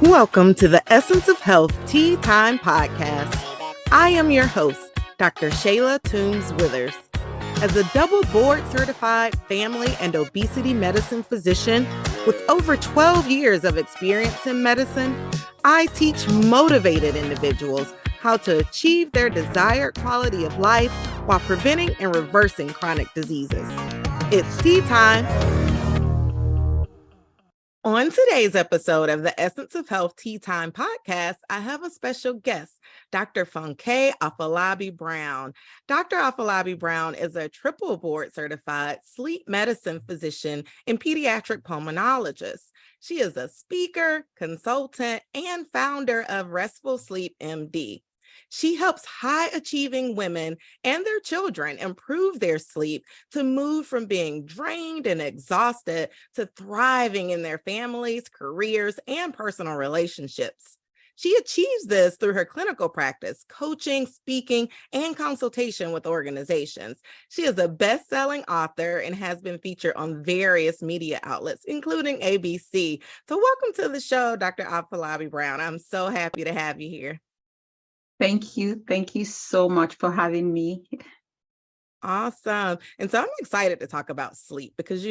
Welcome to the Essence of Health Tea Time Podcast. I am your host, Dr. Shayla Toombs-Withers. As a double board certified family and obesity medicine physician with over 12 years of experience in medicine, I teach motivated individuals how to achieve their desired quality of life while preventing and reversing chronic diseases. It's tea time. On today's episode of the Essence of Health Tea Time Podcast, I have a special guest, Dr. Funke Afolabi-Brown. Dr. Afolabi-Brown is a triple board certified sleep medicine physician and pediatric pulmonologist. She is a speaker, consultant, and founder of Restful Sleep MD. She helps high-achieving women and their children improve their sleep to move from being drained and exhausted to thriving in their families, careers, and personal relationships. She achieves this through her clinical practice, coaching, speaking, and consultation with organizations. She is a best-selling author and has been featured on various media outlets, including ABC. So welcome to the show, Dr. Afolabi-Brown. I'm so happy to have you here. Thank you. Thank you so much for having me. Awesome. And so I'm excited to talk about sleep because,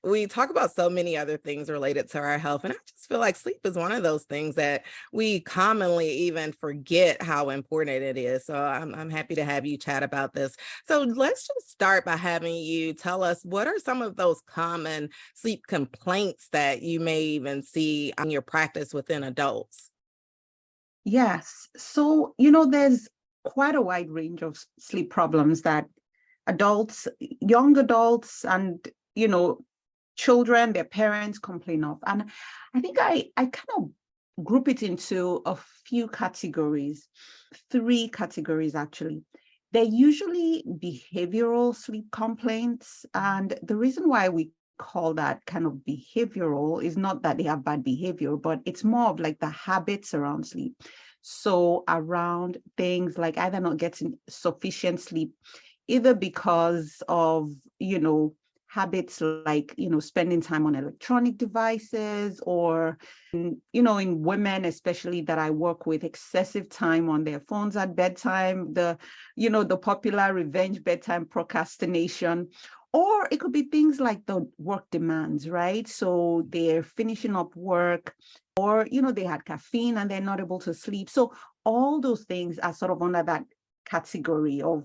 we talk about so many other things related to our health. And I just feel like sleep is one of those things that we commonly even forget how important it is. So I'm happy to have you chat about this. So let's just start by having you tell us what are some of those common sleep complaints that you may even see in your practice within adults? Yes. So, there's quite a wide range of sleep problems that adults, young adults, and, children, their parents complain of. And I think I kind of group it into a few categories, 3 categories, actually. They're usually behavioral sleep complaints. And the reason why we call that kind of behavioral is not that they have bad behavior, but it's more of like the habits around sleep. So around things like either not getting sufficient sleep, either because of, habits like, spending time on electronic devices or, in women, especially that I work with, excessive time on their phones at bedtime, the popular revenge bedtime procrastination. Or it could be things like the work demands, right? So they're finishing up work or, they had caffeine and they're not able to sleep. So all those things are sort of under that category of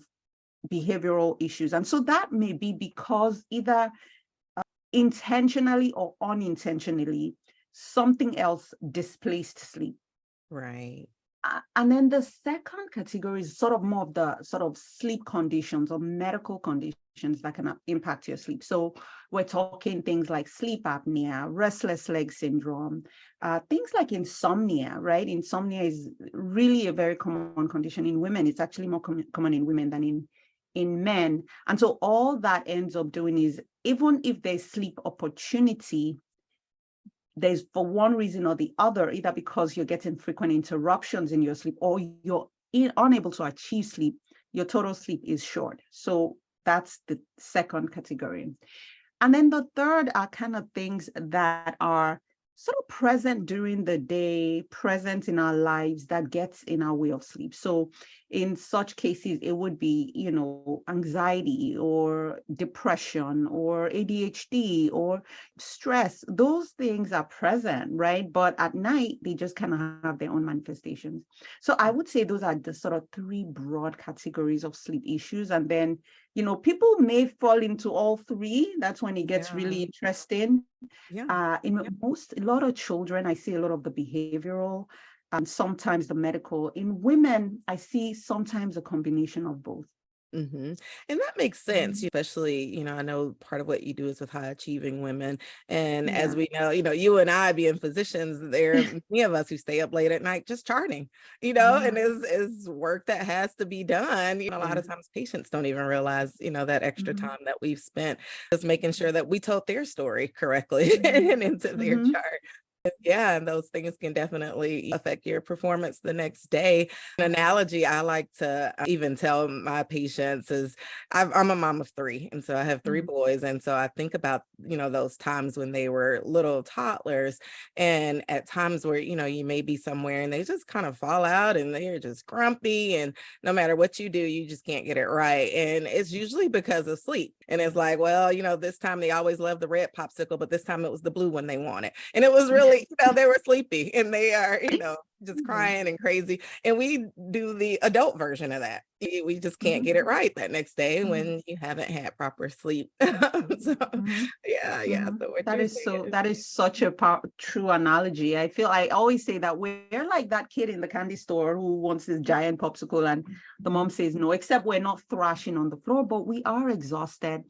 behavioral issues. And so that may be because either intentionally or unintentionally, something else displaced sleep. Right. And then the second category is sort of more of the sort of sleep conditions or medical conditions that can impact your sleep. So we're talking things like sleep apnea, restless leg syndrome, things like insomnia, right? Insomnia is really a very common condition in women. It's actually more common in women than in men. And so all that ends up doing is, even if there's sleep opportunity, there's for one reason or the other, either because you're getting frequent interruptions in your sleep or you're unable to achieve sleep, your total sleep is short. So that's the second category. And then the third are kind of things that are sort of present during the day, present in our lives that gets in our way of sleep. So in such cases, it would be, anxiety or depression or ADHD or stress. Those things are present, right? But at night, they just kind of have their own manifestations. So I would say those are the sort of 3 broad categories of sleep issues. And then, people may fall into all 3. That's when it gets really interesting. Yeah. A lot of children, I see a lot of the behavioral and sometimes the medical. In women, I see sometimes a combination of both. Mm-hmm. And that makes sense, especially, I know part of what you do is with high achieving women. And as we know, you and I being physicians, there are many of us who stay up late at night just charting, and is work that has to be done. A lot of times patients don't even realize, that extra time that we've spent just making sure that we told their story correctly and into their chart. Yeah, and those things can definitely affect your performance the next day. An analogy I like to even tell my patients is I'm a mom of three, and so I have three Mhm. boys. And so I think about, those times when they were little toddlers, and at times where, you may be somewhere and they just kind of fall out and they're just grumpy. And no matter what you do, you just can't get it right. And it's usually because of sleep. And it's like, well, this time they always loved the red popsicle, but this time it was the blue one they wanted. And it was really, they were sleepy and they are, just Mhm. crying and crazy. And we do the adult version of that. We just can't Mhm. get it right that next day Mhm. when you haven't had proper sleep. So Mhm. yeah. Mhm. So what That you're is saying so, is that is such a true analogy. I always say that we're like that kid in the candy store who wants this giant popsicle and the mom says no, except we're not thrashing on the floor, but we are exhausted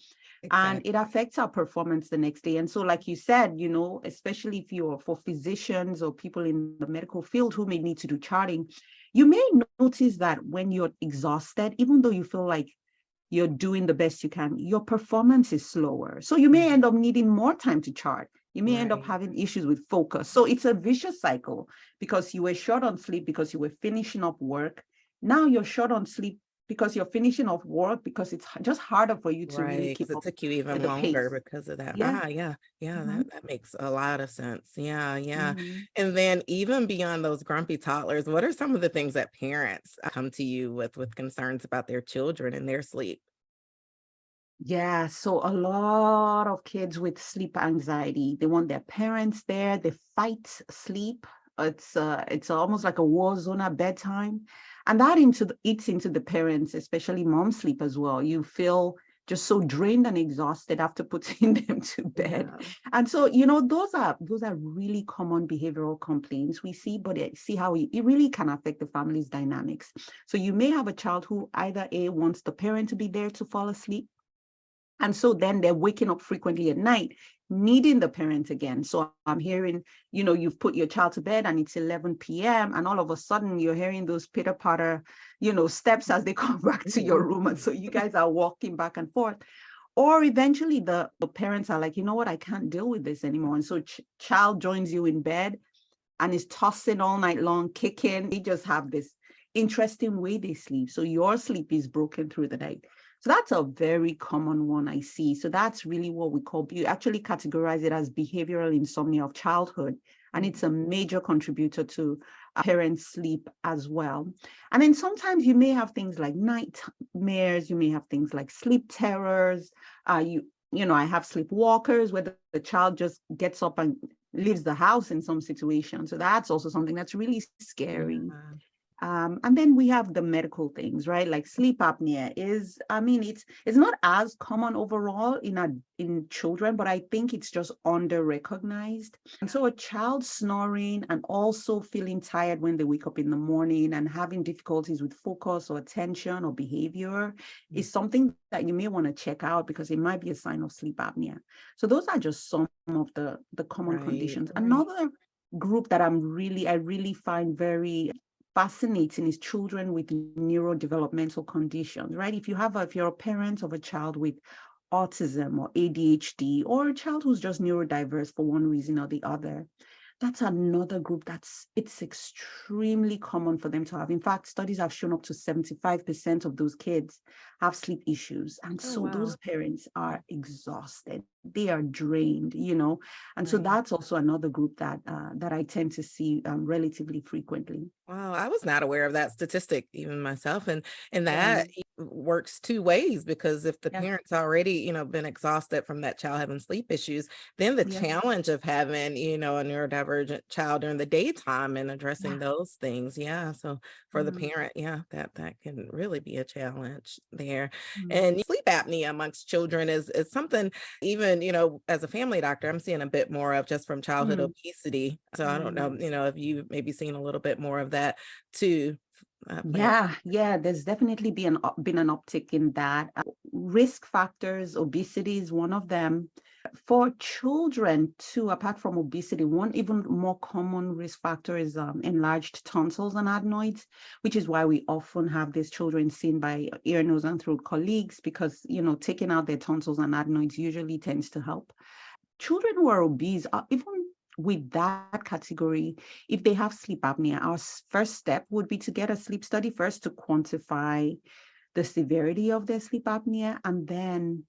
and exactly it affects our performance the next day. And so, like you said, especially if you're for physicians or people in the medical field who may need to do charting, you may notice that when you're exhausted, even though you feel like you're doing the best you can, your performance is slower. So you may end up needing more time to chart. You may end up right. having issues with focus. So it's a vicious cycle because you were short on sleep because you were finishing up work. Now you're short on sleep because you're finishing off work because it's just harder for you to really Right, because keep it up took you even with the longer pace. because of that. Yeah. Yeah, Mhm. that makes a lot of sense. Yeah. Mhm. And then even beyond those grumpy toddlers, what are some of the things that parents come to you with concerns about their children and their sleep? Yeah, so a lot of kids with sleep anxiety, they want their parents there, they fight sleep. It's almost like a war zone at bedtime. And that eats into the parents, especially mom sleep as well. You feel just so drained and exhausted after putting them to bed. Yeah, And so, those are really common behavioral complaints we see, but see how it really can affect the family's dynamics. So you may have a child who either A wants the parent to be there to fall asleep, and so then they're waking up frequently at night, needing the parent again. So I'm hearing, you've put your child to bed and it's 11 p.m. and all of a sudden you're hearing those pitter patter, steps as they come back to your room. And so you guys are walking back and forth. Or eventually the parents are like, you know what, I can't deal with this anymore. And so child joins you in bed and is tossing all night long, kicking. They just have this interesting way they sleep. So your sleep is broken through the night. So that's a very common one I see. So that's really what we call, you actually categorize it as behavioral insomnia of childhood. And it's a major contributor to parents' sleep as well. And then sometimes you may have things like nightmares, you may have things like sleep terrors. I have sleepwalkers where the child just gets up and leaves the house in some situations. So that's also something that's really scary. yeah, And then we have the medical things, right? Like sleep apnea it's not as common overall in children, but I think it's just under recognized. And so a child snoring and also feeling tired when they wake up in the morning and having difficulties with focus or attention or behavior is something that you may want to check out because it might be a sign of sleep apnea. So those are just some of the common right. conditions. Another group that I really find very fascinating is children with neurodevelopmental conditions, right? If you're a parent of a child with autism or ADHD or a child who's just neurodiverse for one reason or the other, that's another group it's extremely common for them to have. In fact, studies have shown up to 75% of those kids have sleep issues. And Oh, so wow. those parents are exhausted. They are drained, And so Right. that's also another group that I tend to see relatively frequently. Wow, I was not aware of that statistic even myself. And Yeah. that works two ways because if the Yeah. parents already, been exhausted from that child having sleep issues, then the Yeah. challenge of having, a neurodivergent child during the daytime and Yeah. addressing those things. Yeah. So for the Mm, parent, yeah, that can really be a challenge there. mm, And sleep apnea amongst children is something even, as a family doctor, I'm seeing a bit more of just from childhood mm, obesity. So I don't know, mm. if you maybe seen a little bit more of that too. Plant. Yeah. There's definitely been an uptick in that. Risk factors, obesity is one of them. For children too, apart from obesity, one even more common risk factor is enlarged tonsils and adenoids, which is why we often have these children seen by ear, nose, and throat colleagues because, taking out their tonsils and adenoids usually tends to help. Children who are obese, even with that category, if they have sleep apnea, our first step would be to get a sleep study first to quantify the severity of their sleep apnea. And then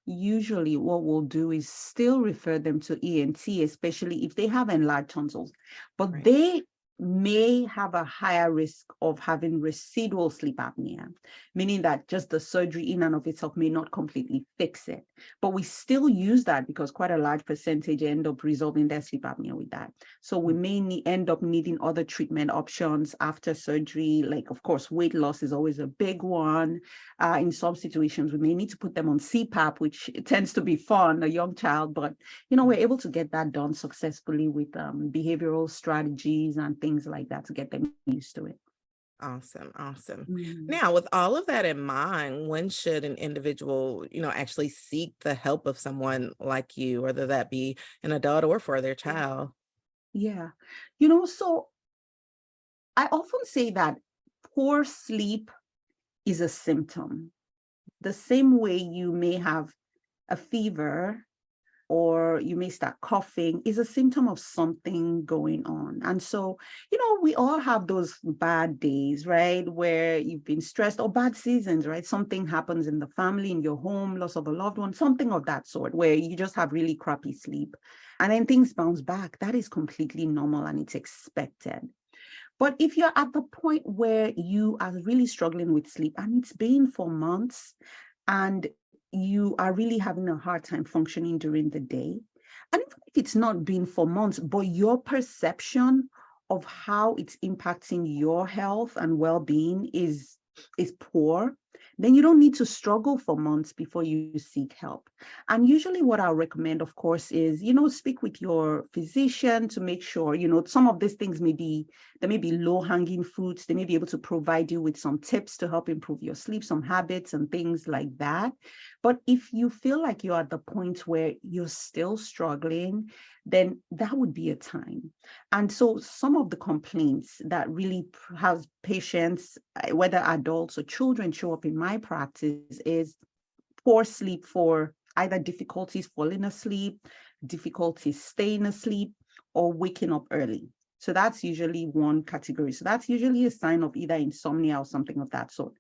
usually what we'll do is still refer them to ENT, especially if they have enlarged tonsils. But Right. they may have a higher risk of having residual sleep apnea, meaning that just the surgery in and of itself may not completely fix it. But we still use that because quite a large percentage end up resolving their sleep apnea with that. So we may end up needing other treatment options after surgery. Like, of course, weight loss is always a big one. In some situations, we may need to put them on CPAP, which tends to be fun, a young child, but we're able to get that done successfully with behavioral strategies and things like that to get them used to it. Awesome. Awesome. Mm. Now, with all of that in mind, when should an individual, actually seek the help of someone like you, whether that be an adult or for their child? Yeah. So I often say that poor sleep is a symptom. The same way you may have a fever or you may start coughing is a symptom of something going on. And so, we all have those bad days, right? Where you've been stressed, or bad seasons, right? Something happens in the family, in your home, loss of a loved one, something of that sort, where you just have really crappy sleep. And then things bounce back. That is completely normal and it's expected. But if you're at the point where you are really struggling with sleep and it's been for months, and you are really having a hard time functioning during the day, and even if it's not been for months, but your perception of how it's impacting your health and well-being is poor, then you don't need to struggle for months before you seek help. And usually what I'll recommend, of course, is, speak with your physician to make sure, some of these things there may be low-hanging fruits. They may be able to provide you with some tips to help improve your sleep, some habits and things like that. But if you feel like you're at the point where you're still struggling, then that would be a time. And so some of the complaints that really have patients, whether adults or children, show up in my practice is poor sleep for either difficulties falling asleep, difficulties staying asleep, or waking up early. So that's usually one category. So that's usually a sign of either insomnia or something of that sort,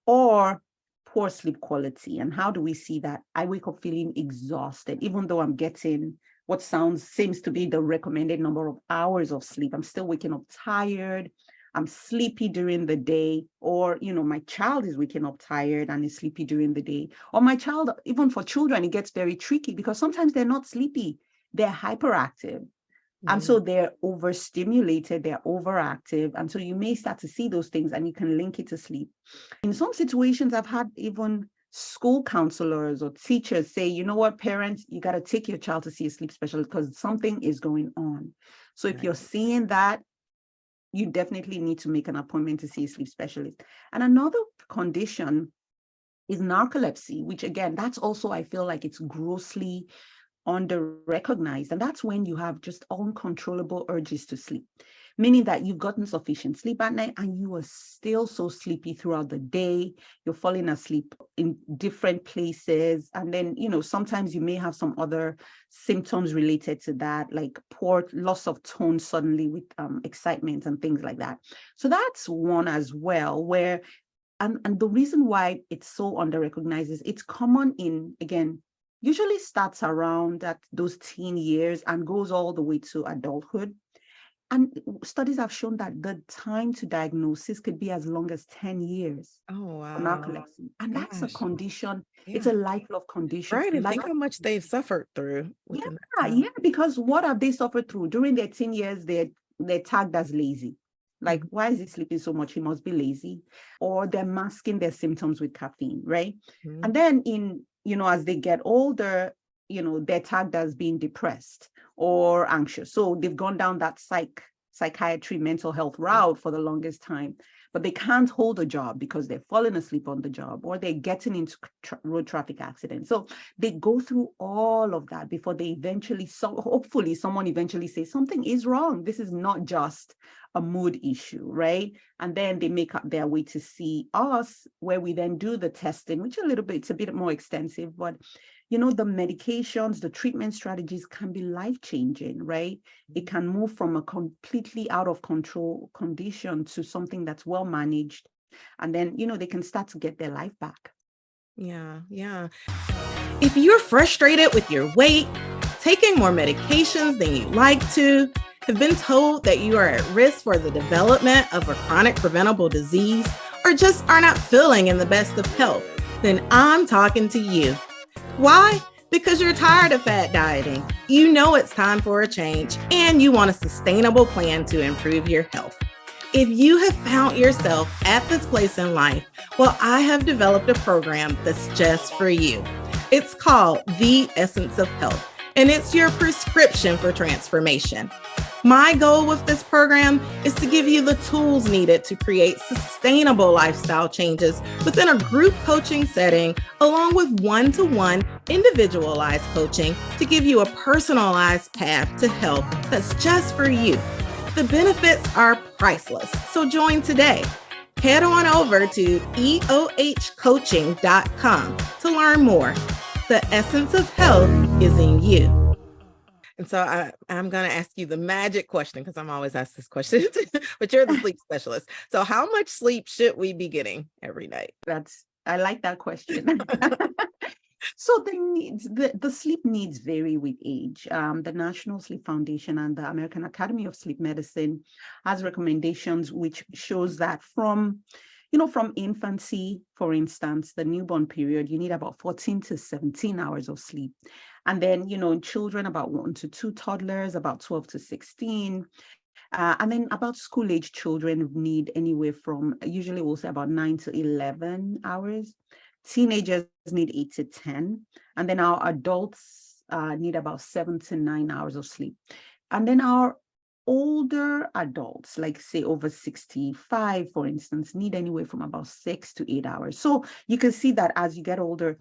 or poor sleep quality. And how do we see that? I wake up feeling exhausted, even though I'm getting what seems to be the recommended number of hours of sleep. I'm still waking up tired. I'm sleepy during the day, or, my child is waking up tired and is sleepy during the day. Or my child, even for children, it gets very tricky because sometimes they're not sleepy, they're hyperactive. And so they're overstimulated, they're overactive. And so you may start to see those things and you can link it to sleep. In some situations, I've had even school counselors or teachers say, you know what, parents, you got to take your child to see a sleep specialist because something is going on. So if you're seeing that, you definitely need to make an appointment to see a sleep specialist. And another condition is narcolepsy, which again, that's also, I feel like it's grossly under-recognized. And that's when you have just uncontrollable urges to sleep, meaning that you've gotten sufficient sleep at night and you are still so sleepy throughout the day. You're falling asleep in different places. And then, sometimes you may have some other symptoms related to that, like poor loss of tone suddenly with excitement and things like that. So that's one as well, where, and the reason why it's so under-recognized is it's common in, again, usually starts around those teen years and goes all the way to adulthood. And studies have shown that the time to diagnosis could be as long as 10 years Oh, for wow. narcolepsy. And that's a Gosh. condition. It's Yeah. a lifelong condition. Right. And think how much they've suffered through within that time. Yeah, because what have they suffered through? During their teen years, they're tagged as lazy. Like, why is he sleeping so much? He must be lazy. Or they're masking their symptoms with caffeine, right? And then as they get older, they're tagged as being depressed or anxious. So they've gone down that psychiatry, mental health route for the longest time, but they can't hold a job because they're falling asleep on the job or they're getting into road traffic accidents. So they go through all of that before they eventually, hopefully someone eventually says something is wrong. This is not just a mood issue, right? And then they make up their way to see us, where we then do the testing, which it's a bit more extensive, but the medications, the treatment strategies can be life-changing, right? It can move from a completely out of control condition to something that's well managed. And then, they can start to get their life back. Yeah, yeah. If you're frustrated with your weight, taking more medications than you'd like to, have been told that you are at risk for the development of a chronic preventable disease, or just are not feeling in the best of health, then I'm talking to you. Why? Because you're tired of fad dieting. You know it's time for a change, and you want a sustainable plan to improve your health. If you have found yourself at this place in life, well, I have developed a program that's just for you. It's called The Essence of Health, and it's your prescription for transformation. My goal with this program is to give you the tools needed to create sustainable lifestyle changes within a group coaching setting, along with one-to-one individualized coaching to give you a personalized path to health that's just for you. The benefits are priceless, so join today. Head on over to eohcoaching.com to learn more. The essence of health is in you. And so I'm going to ask you the magic question, because I'm always asked this question, but you're the sleep specialist. So how much sleep should we be getting every night? I like that question. So the sleep needs vary with age. The National Sleep Foundation and the American Academy of Sleep Medicine has recommendations which shows that from infancy, for instance, the newborn period, you need about 14 to 17 hours of sleep. And then, in children, about 1 to 2, toddlers, about 12 to 16. And then about school-age children need anywhere from, usually we'll say about 9 to 11 hours. Teenagers need 8 to 10. And then our adults need about 7 to 9 hours of sleep. And then our older adults, like say over 65, for instance, need anywhere from about 6 to 8 hours. So you can see that as you get older,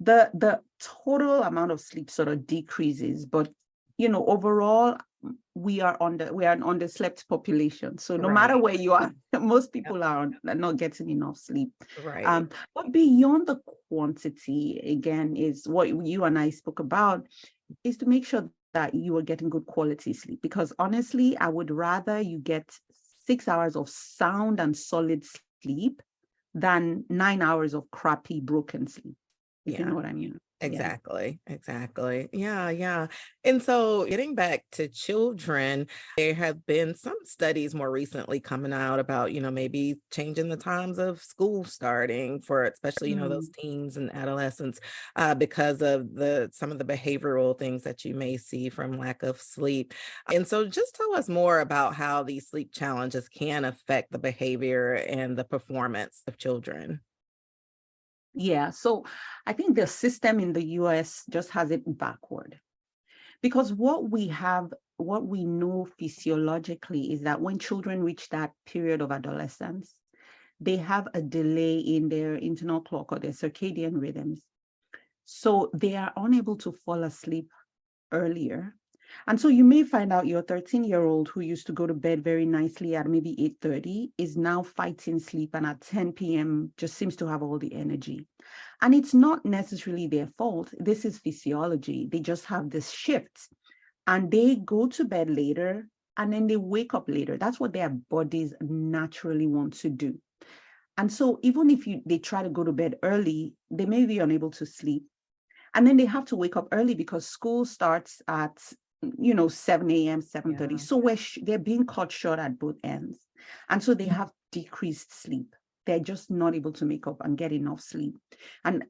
the total amount of sleep sort of decreases, but overall we are an underslept population. So no matter where you are, most people are not getting enough sleep. Right. But beyond the quantity, again, is what you and I spoke about, is to make sure that you are getting good quality sleep. Because honestly, I would rather you get 6 hours of sound and solid sleep than 9 hours of crappy, broken sleep. If you know what I mean. Exactly. Yeah. And so getting back to children, there have been some studies more recently coming out about, maybe changing the times of school starting for especially, those teens and adolescents because of some of the behavioral things that you may see from lack of sleep. And so just tell us more about how these sleep challenges can affect the behavior and the performance of children. Yeah, so I think the system in the US just has it backward, because what we know physiologically is that when children reach that period of adolescence, they have a delay in their internal clock or their circadian rhythms. So they are unable to fall asleep earlier. And so you may find out your 13-year-old who used to go to bed very nicely at maybe 8:30 is now fighting sleep, and at 10 p.m. just seems to have all the energy. And it's not necessarily their fault. This is physiology. They just have this shift, and they go to bed later and then they wake up later. That's what their bodies naturally want to do. And so even if they try to go to bed early, they may be unable to sleep. And then they have to wake up early because school starts at 7 a.m., 7:30. So they're being cut short at both ends. And so they have decreased sleep. They're just not able to make up and get enough sleep. And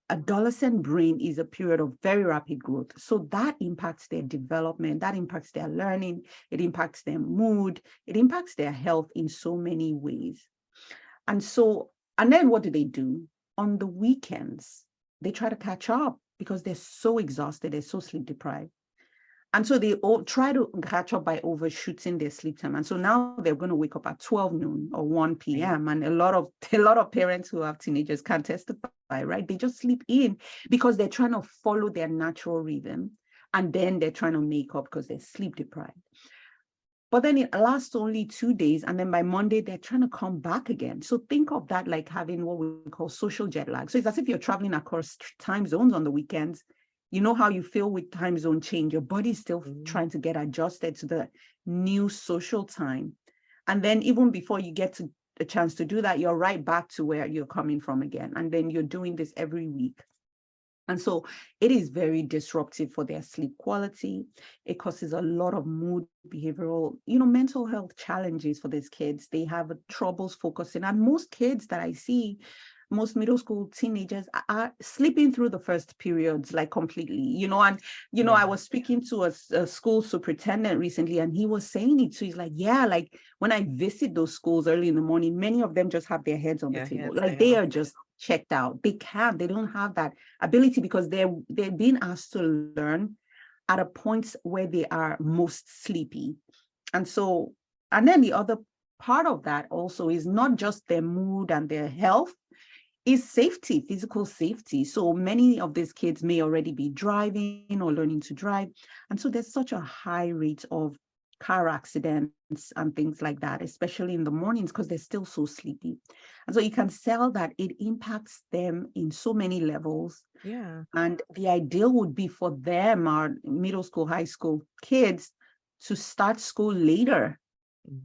adolescent brain is a period of very rapid growth. So that impacts their development, that impacts their learning, it impacts their mood, it impacts their health in so many ways. And then what do? On the weekends, they try to catch up because they're so exhausted, they're so sleep deprived. And so they all try to catch up by overshooting their sleep time. And so now they're going to wake up at 12 noon or 1 p.m. And a lot of parents who have teenagers can testify, right? They just sleep in because they're trying to follow their natural rhythm. And then they're trying to make up because they're sleep deprived. but then it lasts only 2 days. And then by Monday, they're trying to come back again. So think of that like having what we call social jet lag. So it's as if you're traveling across time zones on the weekends. You know how you feel with time zone change. Your body's still trying to get adjusted to the new social time. And then even before you get to a chance to do that, you're right back to where you're coming from again. And then you're doing this every week. And so it is very disruptive for their sleep quality. It causes a lot of mood, behavioral, mental health challenges for these kids. They have troubles focusing. And most kids that I see, most middle school teenagers are sleeping through the first periods, like completely, I was speaking to a school superintendent recently, and he was saying it too. He's like, yeah, like when I visit those schools early in the morning, many of them just have their heads on the table. Like they are just checked out. They don't have that ability because they're being asked to learn at a point where they are most sleepy. And then the other part of that also is not just their mood and their health, is safety, physical safety. So many of these kids may already be driving or learning to drive. And so there's such a high rate of car accidents and things like that, especially in the mornings, because they're still so sleepy. And so you can tell that it impacts them in so many levels. Yeah. And the ideal would be for them, our middle school, high school kids, to start school later.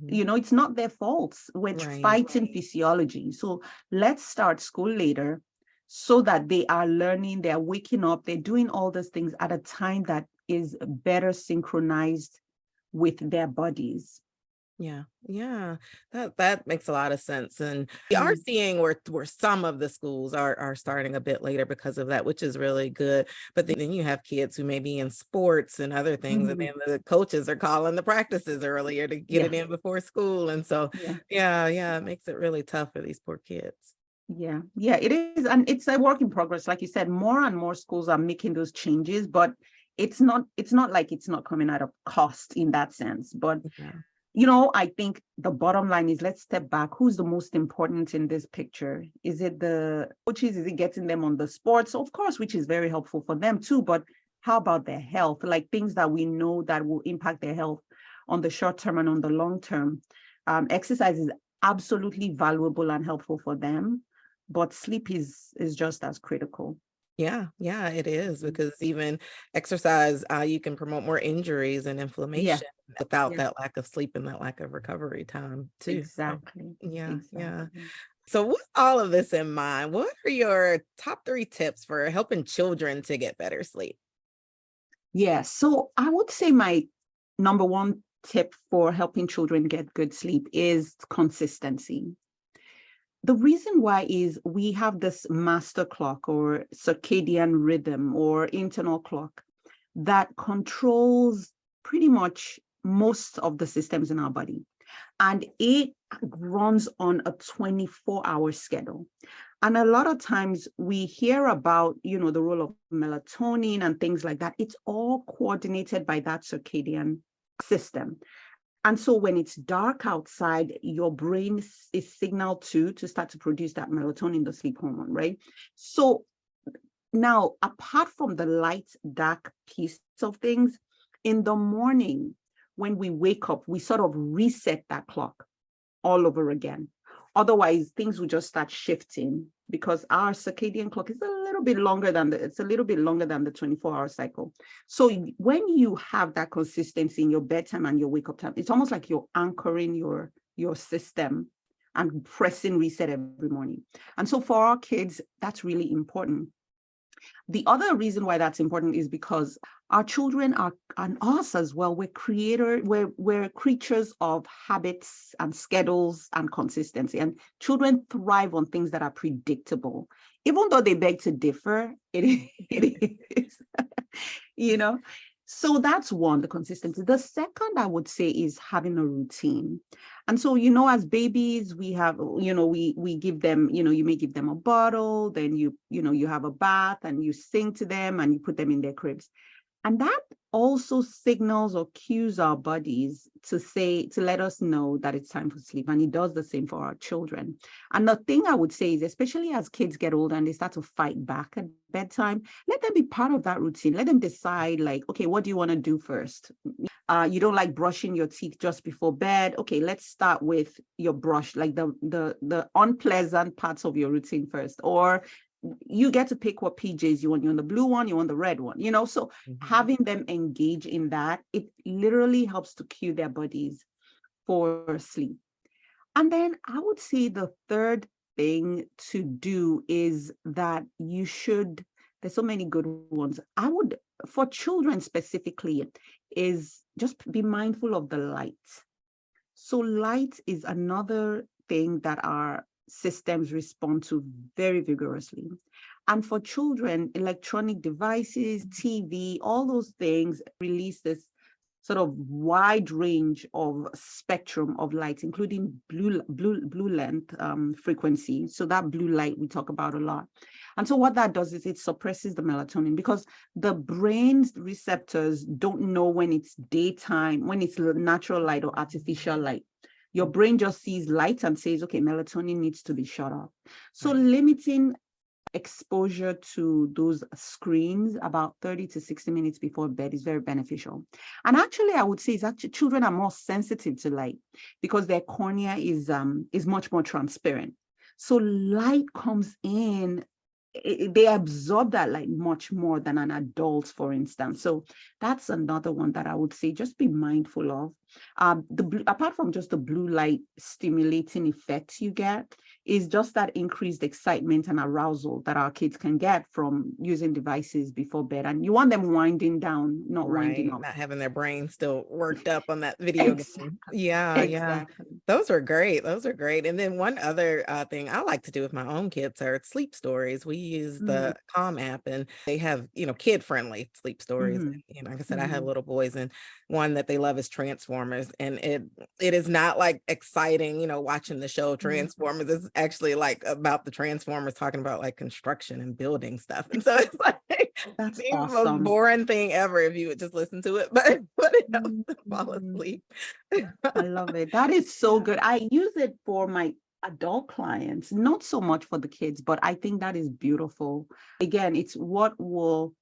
It's not their fault. We're fighting physiology. So let's start school later so that they are learning, they're waking up, they're doing all those things at a time that is better synchronized with their bodies. Yeah. That makes a lot of sense. And we are seeing where some of the schools are starting a bit later because of that, which is really good. But then you have kids who may be in sports and other things, and then the coaches are calling the practices earlier to get it in before school. And so, it makes it really tough for these poor kids. Yeah, it is. And it's a work in progress. Like you said, more and more schools are making those changes, but it's not like it's not coming at a cost in that sense. But I think the bottom line is, let's step back. Who's the most important in this picture? Is it the coaches? Is it getting them on the sports? Of course, which is very helpful for them too. But how about their health? Like things that we know that will impact their health on the short term and on the long term. Exercise is absolutely valuable and helpful for them, but sleep is just as critical. Yeah, it is, because even exercise, you can promote more injuries and inflammation without that lack of sleep and that lack of recovery time too. Exactly. Yeah. So with all of this in mind, what are your top 3 tips for helping children to get better sleep? Yeah, so I would say my number 1 tip for helping children get good sleep is consistency. The reason why is we have this master clock or circadian rhythm or internal clock that controls pretty much most of the systems in our body. And it runs on a 24-hour schedule. And a lot of times we hear about, the role of melatonin and things like that. It's all coordinated by that circadian system. And so when it's dark outside, your brain is signaled to start to produce that melatonin, the sleep hormone, right? So now, apart from the light, dark piece of things, in the morning, when we wake up, we sort of reset that clock all over again. Otherwise, things will just start shifting because our circadian clock is a little bit longer than the 24-hour cycle. So when you have that consistency in your bedtime and your wake up time, it's almost like you're anchoring your system and pressing reset every morning. And so for our kids, that's really important. The other reason why that's important is because our children are, and us as well, we're creatures of habits and schedules and consistency. And children thrive on things that are predictable. Even though they beg to differ, it is, So that's one, the consistency. The second, I would say, is having a routine. And so, as babies, we have, we give them, you may give them a bottle, then you have a bath and you sing to them and you put them in their cribs. And that also signals or cues our bodies to let us know that it's time for sleep. And it does the same for our children. And the thing I would say is, especially as kids get older and they start to fight back at bedtime, let them be part of that routine. Let them decide, like, okay, what do you want to do first? You don't like brushing your teeth just before bed. Okay, let's start with your brush, like the unpleasant parts of your routine first. Or you get to pick what PJs you want. You want the blue one, you want the red one, so having them engage in that, it literally helps to cue their bodies for sleep. And then I would say the third thing to do is that there's so many good ones. For children specifically, is just be mindful of the light. So light is another thing that our systems respond to very vigorously. And for children, electronic devices, TV, all those things release this sort of wide range of spectrum of light, including blue length frequency. So that blue light we talk about a lot. And so what that does is it suppresses the melatonin, because the brain's receptors don't know when it's daytime, when it's natural light or artificial light. Your brain just sees light and says, okay, melatonin needs to be shut off. So limiting exposure to those screens about 30 to 60 minutes before bed is very beneficial. And actually, I would say children are more sensitive to light because their cornea is much more transparent. So light comes in, they absorb that light much more than an adult, for instance. So that's another one that I would say just be mindful of. Apart from just the blue light stimulating effects you get, is just that increased excitement and arousal that our kids can get from using devices before bed. And you want them winding down, not winding up. Not having their brain still worked up on that video game. Yeah, exactly. Those are great. Those are great. And then one other thing I like to do with my own kids are sleep stories. We use the Calm app, and they have, kid-friendly sleep stories. And like I said, I have little boys, and one that they love is Transformers. And it is not like exciting, watching the show Transformers. It's actually like about the Transformers talking about like construction and building stuff. And so it's like that's the awesome. most boring thing ever if you would just listen to it, but it helps them fall asleep. I love it. That is so good. I use it for my adult clients, not so much for the kids, but I think that is beautiful. Again, it's what will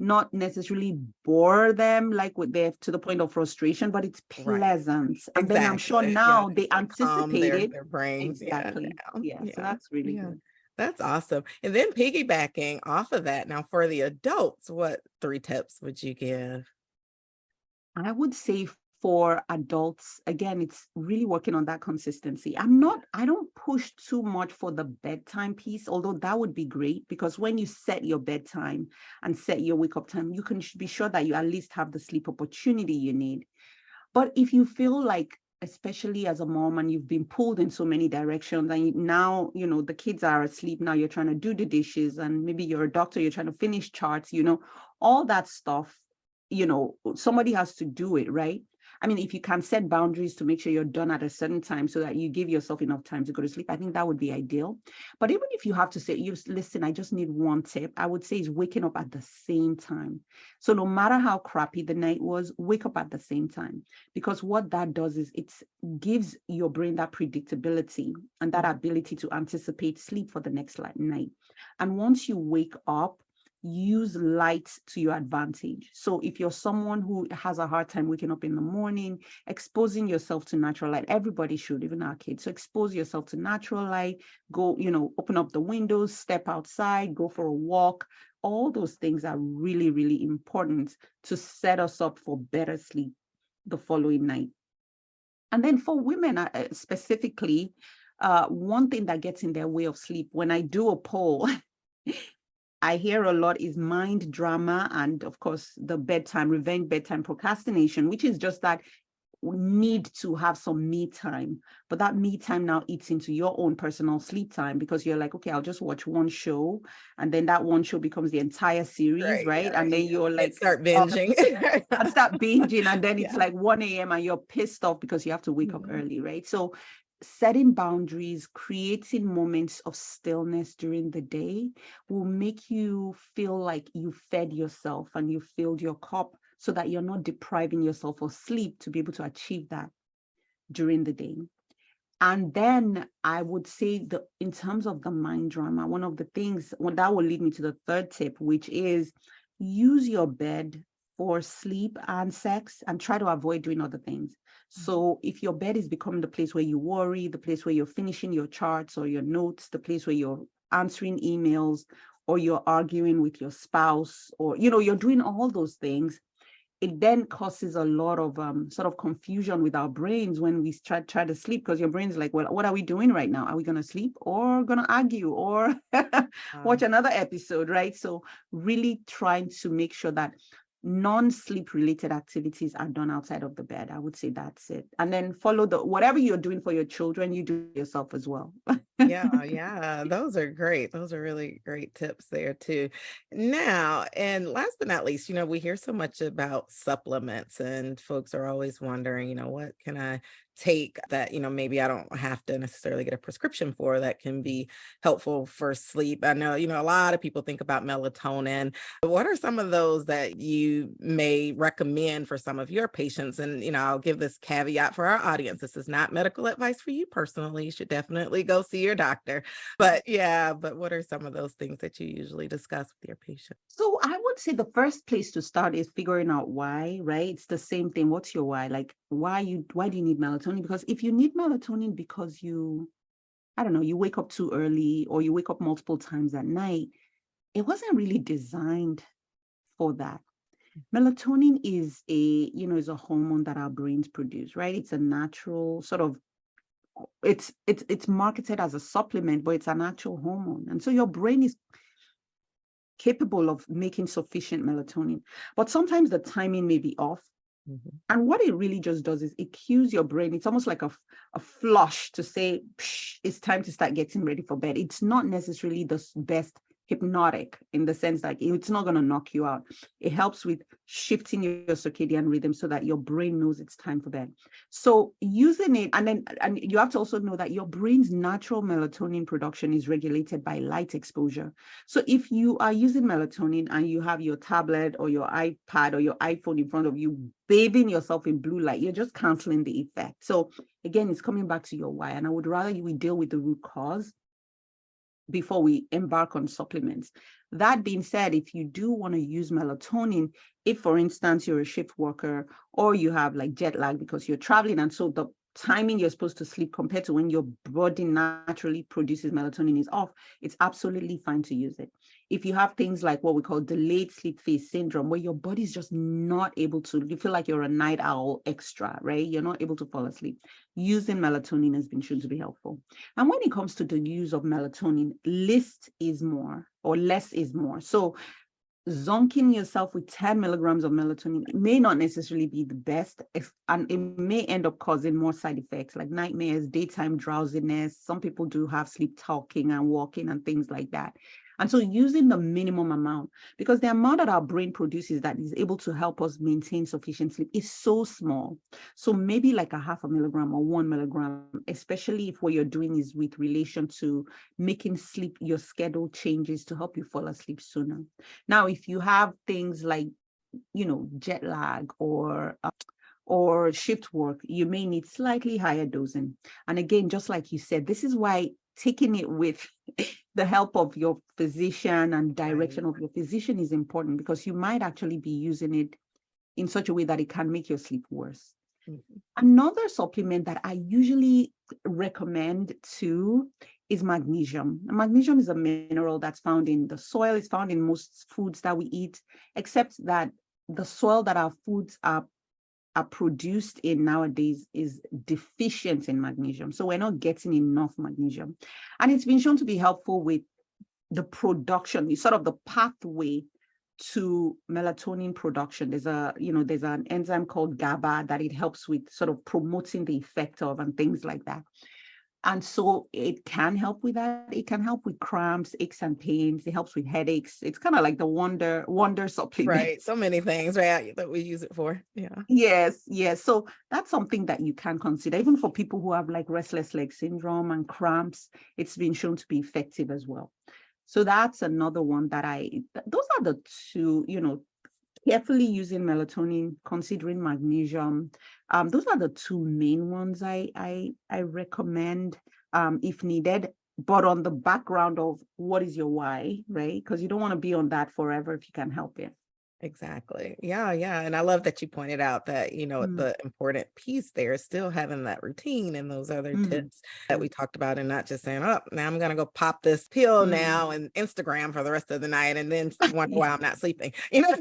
not necessarily bore them like with their to the point of frustration, but it's pleasant. And then I'm sure now they anticipate it. Their brains. Exactly. So that's really good. That's awesome. And then piggybacking off of that, now for the adults, what 3 tips would you give? I would say for adults, again, it's really working on that consistency. I don't push too much for the bedtime piece, although that would be great, because when you set your bedtime and set your wake up time, you can be sure that you at least have the sleep opportunity you need. But if you feel like, especially as a mom, and you've been pulled in so many directions, and now, the kids are asleep, now you're trying to do the dishes, and maybe you're a doctor, you're trying to finish charts, all that stuff, somebody has to do it, right? I mean, if you can set boundaries to make sure you're done at a certain time so that you give yourself enough time to go to sleep, I think that would be ideal. But even if you have to say, listen, I just need one tip, I would say is waking up at the same time. So no matter how crappy the night was, wake up at the same time. Because what that does is it gives your brain that predictability and that ability to anticipate sleep for the next night. And once you wake up, use light to your advantage. So if you're someone who has a hard time waking up in the morning, exposing yourself to natural light, everybody should, even our kids. So expose yourself to natural light, go, open up the windows, step outside, go for a walk. All those things are really, really important to set us up for better sleep the following night. And then for women specifically, one thing that gets in their way of sleep, when I do a poll, I hear a lot is mind drama and, of course, the revenge bedtime procrastination, which is just that need to have some me time. But that me time now eats into your own personal sleep time, because you're like, okay, I'll just watch one show, and then that one show becomes the entire series, right? And then you're like, start binging. I start binging, and then it's like 1 a.m. and you're pissed off because you have to wake up early, right? So setting boundaries, creating moments of stillness during the day will make you feel like you fed yourself and you filled your cup so that you're not depriving yourself of sleep to be able to achieve that during the day. And then I would say in terms of the mind drama, one of the things that will lead me to the third tip, which is use your bed for sleep and sex and try to avoid doing other things. So if your bed is becoming the place where you worry, the place where you're finishing your charts or your notes, the place where you're answering emails or you're arguing with your spouse, or, you're doing all those things, it then causes a lot of sort of confusion with our brains when we try to sleep, because your brain's like, well, what are we doing right now? Are we going to sleep or going to argue or watch another episode, right? So really trying to make sure that non-sleep related activities are done outside of the bed. I would say that's it. And then follow whatever you're doing for your children, you do yourself as well. Yeah, those are great. Those are really great tips there too. Now, and last but not least, we hear so much about supplements, and folks are always wondering, what can I take that, maybe I don't have to necessarily get a prescription for, that can be helpful for sleep. I know, a lot of people think about melatonin. What are some of those that you may recommend for some of your patients? And, I'll give this caveat for our audience. This is not medical advice for you personally. You should definitely go see your doctor. But what are some of those things that you usually discuss with your patients? So I would say the first place to start is figuring out why, right? It's the same thing. What's your why? Like, why do you need melatonin? Because if you need melatonin because I don't know, you wake up too early or you wake up multiple times at night, it wasn't really designed for that. Melatonin is a hormone that our brains produce, right? It's a natural sort of, it's marketed as a supplement, but it's an actual hormone. And so your brain is capable of making sufficient melatonin, but sometimes the timing may be off. Mm-hmm. And what it really just does is it cues your brain. It's almost like a flush to say, it's time to start getting ready for bed. It's not necessarily the best hypnotic in the sense that it's not going to knock you out. It helps with shifting your circadian rhythm so that your brain knows it's time for bed. So using it, and you have to also know that your brain's natural melatonin production is regulated by light exposure. So if you are using melatonin and you have your tablet or your iPad or your iPhone in front of you, bathing yourself in blue light, you're just canceling the effect. So again, it's coming back to your why. And I would rather we deal with the root cause before we embark on supplements. That being said, if you do want to use melatonin, if for instance you're a shift worker or you have like jet lag because you're traveling, and so the timing you're supposed to sleep compared to when your body naturally produces melatonin is off, it's absolutely fine to use it. If you have things like what we call delayed sleep phase syndrome, where your body's just not able to, you feel like you're a night owl extra, right? You're not able to fall asleep. Using melatonin has been shown to be helpful. And when it comes to the use of melatonin, less is more. So zonking yourself with 10 milligrams of melatonin may not necessarily be the best, and it may end up causing more side effects like nightmares, daytime drowsiness. Some people do have sleep talking and walking and things like that. And so using the minimum amount, because the amount that our brain produces that is able to help us maintain sufficient sleep is so small. So maybe like a 0.5 milligram or 1 milligram, especially if what you're doing is with relation to making sleep, your schedule changes to help you fall asleep sooner. Now, if you have things like, jet lag or shift work, you may need slightly higher dosing. And again, just like you said, this is why taking it with the help of your physician and direction of your physician is important, because you might actually be using it in such a way that it can make your sleep worse. Mm-hmm. Another supplement that I usually recommend too is magnesium. Magnesium is a mineral that's found in the soil. It's found in most foods that we eat, except that the soil that our foods are produced in nowadays is deficient in magnesium. So we're not getting enough magnesium. And it's been shown to be helpful with the production, sort of the pathway to melatonin production. There's an enzyme called GABA that it helps with sort of promoting the effect of and things like that. And so it can help with that. It can help with cramps, aches and pains. It helps with headaches. It's kind of like the wonder supplement. Right. So many things, right, that we use it for. Yeah. Yes. So that's something that you can consider. Even for people who have like restless leg syndrome and cramps, it's been shown to be effective as well. So that's another one that those are the two, carefully using melatonin, considering magnesium. Those are the two main ones I recommend if needed, but on the background of what is your why, right? Because you don't want to be on that forever if you can help it. Exactly. Yeah. And I love that you pointed out that, Mm. the important piece there is still having that routine and those other Mm. tips that we talked about, and not just saying, oh, now I'm going to go pop this pill Mm. now and Instagram for the rest of the night and then wonder Yeah. why I'm not sleeping.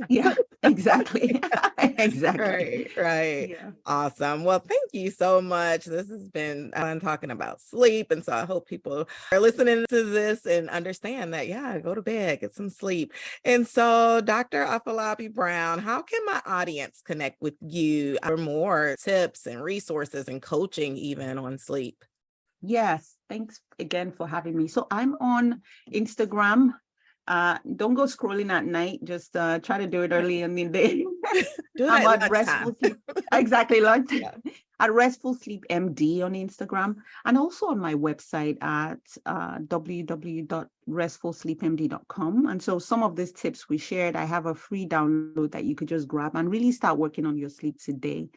Yeah, exactly. Exactly. Right. Yeah. Awesome. Well, thank you so much. This has been fun talking about sleep. And so I hope people are listening to this and understand that, yeah, go to bed, get some sleep. And so, Dr. Afolabi-Brown, how can my audience connect with you for more tips and resources and coaching even on sleep? Yes. Thanks again for having me. So I'm on Instagram. Don't go scrolling at night. Just try to do it early in the day. Do I'm that at lunchtime. Restful Sleep. Exactly, lunch. Yeah. At Restful Sleep MD on Instagram, and also on my website at www.restfulsleepmd.com. And so some of these tips we shared, I have a free download that you could just grab and really start working on your sleep today.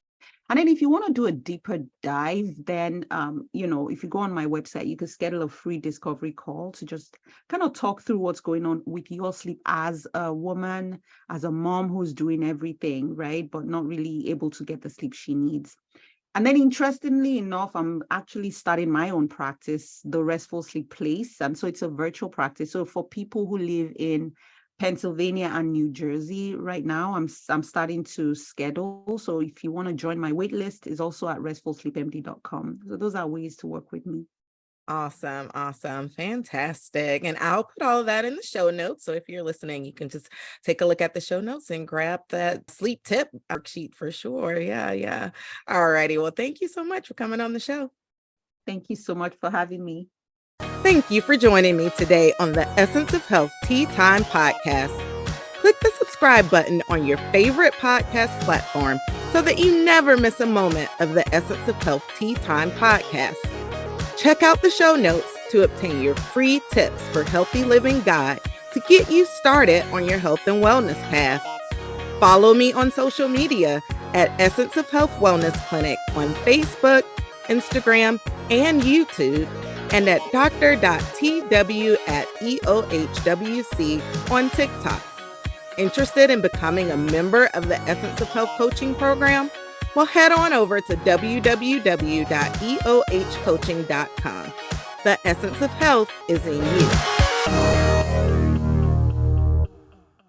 And then if you want to do a deeper dive, then, if you go on my website, you can schedule a free discovery call to just kind of talk through what's going on with your sleep as a woman, as a mom who's doing everything, right? But not really able to get the sleep she needs. And then interestingly enough, I'm actually starting my own practice, the Restful Sleep Place. And so it's a virtual practice. So for people who live in Pennsylvania and New Jersey right now, I'm starting to schedule. So if you want to join my wait list, is also at restfulsleepmd.com. So those are ways to work with me. Awesome. Fantastic. And I'll put all of that in the show notes. So if you're listening, you can just take a look at the show notes and grab that sleep tip worksheet for sure. Yeah. All righty. Well, thank you so much for coming on the show. Thank you so much for having me. Thank you for joining me today on the Essence of Health Tea Time podcast. Click the subscribe button on your favorite podcast platform so that you never miss a moment of the Essence of Health Tea Time podcast. Check out the show notes to obtain your free tips for healthy living guide to get you started on your health and wellness path. Follow me on social media at Essence of Health Wellness Clinic on Facebook, Instagram, and YouTube, and at dr.tw@EOHWC on TikTok. Interested in becoming a member of the Essence of Health coaching program? Well, head on over to www.eohcoaching.com. The essence of health is in you.